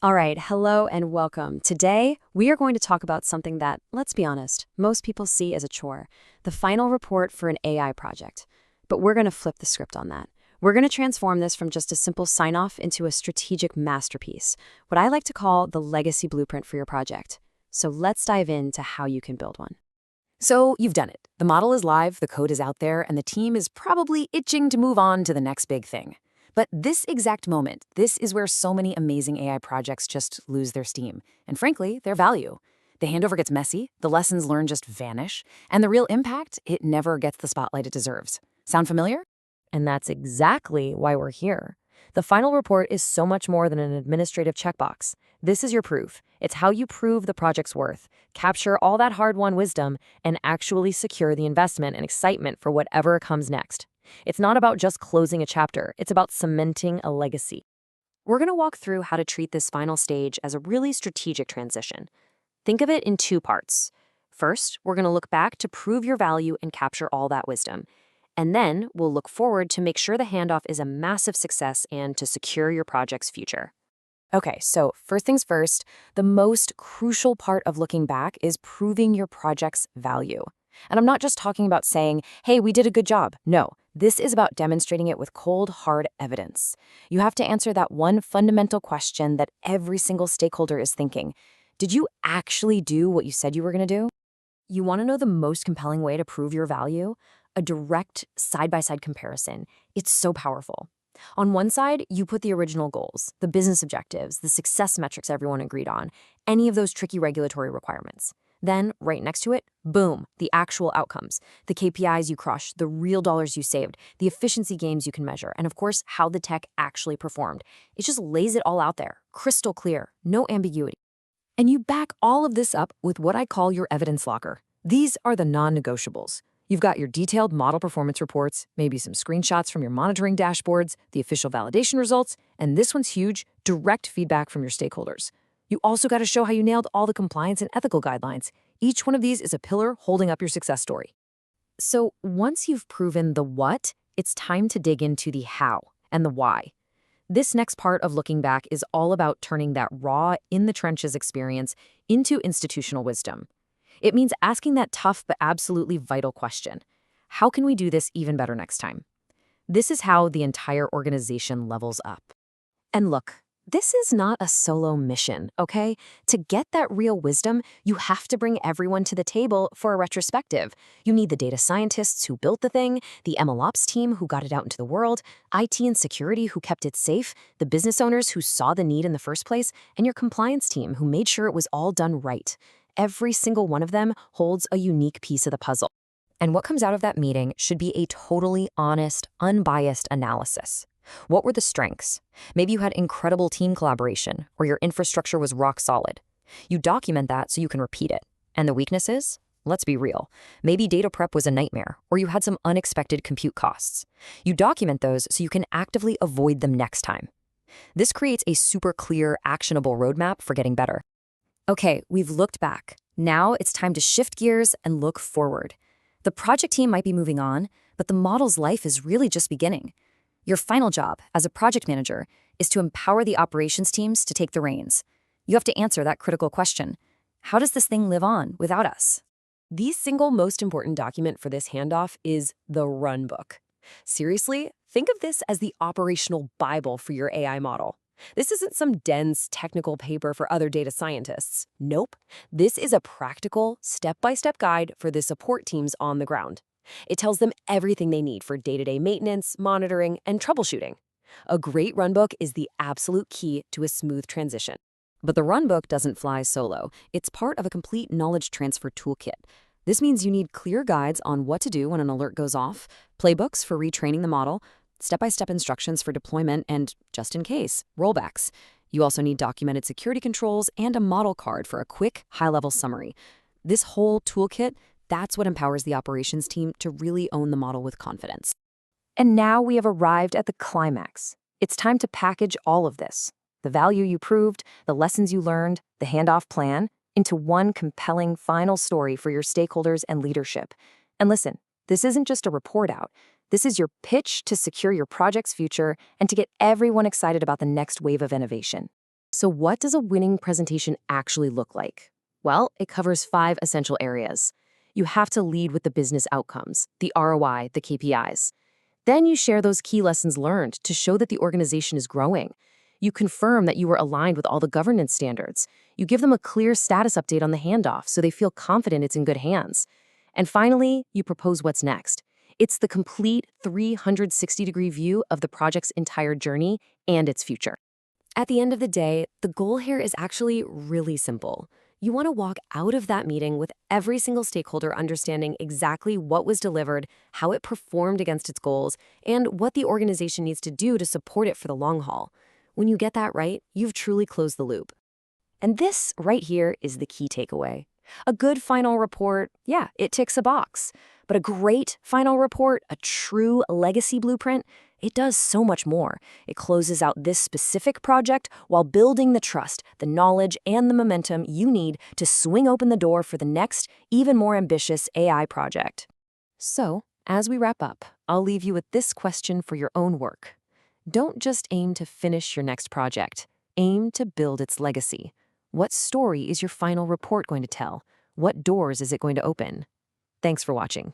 All right, hello and welcome. Today, we are going to talk about something that, let's be honest, most people see as a chore, the final report for an AI project. But we're going to flip the script on that. We're going to transform this from just a simple sign-off into a strategic masterpiece, what I like to call the legacy blueprint for your project. So let's dive into how you can build one. So you've done it. The model is live, the code is out there, and the team is probably itching to move on to the next big thing. But this exact moment, this is where so many amazing AI projects just lose their steam, and frankly, their value. The handover gets messy, the lessons learned just vanish, and the real impact, it never gets the spotlight it deserves. Sound familiar? And that's exactly why we're here. The final report is so much more than an administrative checkbox. This is your proof. It's how you prove the project's worth, capture all that hard-won wisdom, and actually secure the investment and excitement for whatever comes next. It's not about just closing a chapter, it's about cementing a legacy. We're going to walk through how to treat this final stage as a really strategic transition. Think of it in two parts. First, we're going to look back to prove your value and capture all that wisdom. And then we'll look forward to make sure the handoff is a massive success and to secure your project's future. Okay, so first things first, the most crucial part of looking back is proving your project's value. And I'm not just talking about saying, hey, we did a good job. No, this is about demonstrating it with cold, hard evidence. You have to answer that one fundamental question that every single stakeholder is thinking. Did you actually do what you said you were going to do? You want to know the most compelling way to prove your value? A direct side-by-side comparison. It's so powerful. On one side, you put the original goals, the business objectives, the success metrics everyone agreed on, any of those tricky regulatory requirements. Then, right next to it, boom, the actual outcomes, the KPIs you crushed, the real dollars you saved, the efficiency gains you can measure, and of course, how the tech actually performed. It just lays it all out there, crystal clear, no ambiguity. And you back all of this up with what I call your evidence locker. These are the non-negotiables. You've got your detailed model performance reports, maybe some screenshots from your monitoring dashboards, the official validation results, and this one's huge, direct feedback from your stakeholders. You also got to show how you nailed all the compliance and ethical guidelines. Each one of these is a pillar holding up your success story. So once you've proven the what, it's time to dig into the how and the why. This next part of looking back is all about turning that raw, in-the-trenches experience into institutional wisdom. It means asking that tough but absolutely vital question. How can we do this even better next time? This is how the entire organization levels up. And look, this is not a solo mission, okay? To get that real wisdom, you have to bring everyone to the table for a retrospective. You need the data scientists who built the thing, the MLOps team who got it out into the world, IT and security who kept it safe, the business owners who saw the need in the first place, and your compliance team who made sure it was all done right. Every single one of them holds a unique piece of the puzzle. And what comes out of that meeting should be a totally honest, unbiased analysis. What were the strengths? Maybe you had incredible team collaboration, or your infrastructure was rock solid. You document that so you can repeat it. And the weaknesses? Let's be real. Maybe data prep was a nightmare, or you had some unexpected compute costs. You document those so you can actively avoid them next time. This creates a super clear, actionable roadmap for getting better. Okay, we've looked back. Now it's time to shift gears and look forward. The project team might be moving on, but the model's life is really just beginning. Your final job as a project manager is to empower the operations teams to take the reins. You have to answer that critical question. How does this thing live on without us? The single most important document for this handoff is the run book. Seriously, think of this as the operational Bible for your AI model. This isn't some dense technical paper for other data scientists. Nope. This is a practical, step-by-step guide for the support teams on the ground. It tells them everything they need for day-to-day maintenance, monitoring, and troubleshooting. A great runbook is the absolute key to a smooth transition. But the runbook doesn't fly solo. It's part of a complete knowledge transfer toolkit. This means you need clear guides on what to do when an alert goes off, playbooks for retraining the model, step-by-step instructions for deployment, and, just in case, rollbacks. You also need documented security controls and a model card for a quick, high-level summary. This whole toolkit, that's what empowers the operations team to really own the model with confidence. And now we have arrived at the climax. It's time to package all of this, the value you proved, the lessons you learned, the handoff plan, into one compelling final story for your stakeholders and leadership. And listen, this isn't just a report out. This is your pitch to secure your project's future and to get everyone excited about the next wave of innovation. So, what does a winning presentation actually look like? Well, it covers 5 essential areas. You have to lead with the business outcomes, the ROI, the KPIs. Then you share those key lessons learned to show that the organization is growing. You confirm that you were aligned with all the governance standards. You give them a clear status update on the handoff so they feel confident it's in good hands. And finally, you propose what's next. It's the complete 360-degree view of the project's entire journey and its future. At the end of the day, the goal here is actually really simple. You want to walk out of that meeting with every single stakeholder understanding exactly what was delivered, how it performed against its goals, and what the organization needs to do to support it for the long haul. When you get that right, you've truly closed the loop. And this right here is the key takeaway. A good final report, yeah, it ticks a box. But a great final report, a true legacy blueprint, it does so much more. It closes out this specific project while building the trust, the knowledge, and the momentum you need to swing open the door for the next, even more ambitious AI project. So, as we wrap up, I'll leave you with this question for your own work. Don't just aim to finish your next project. Aim to build its legacy. What story is your final report going to tell? What doors is it going to open? Thanks for watching.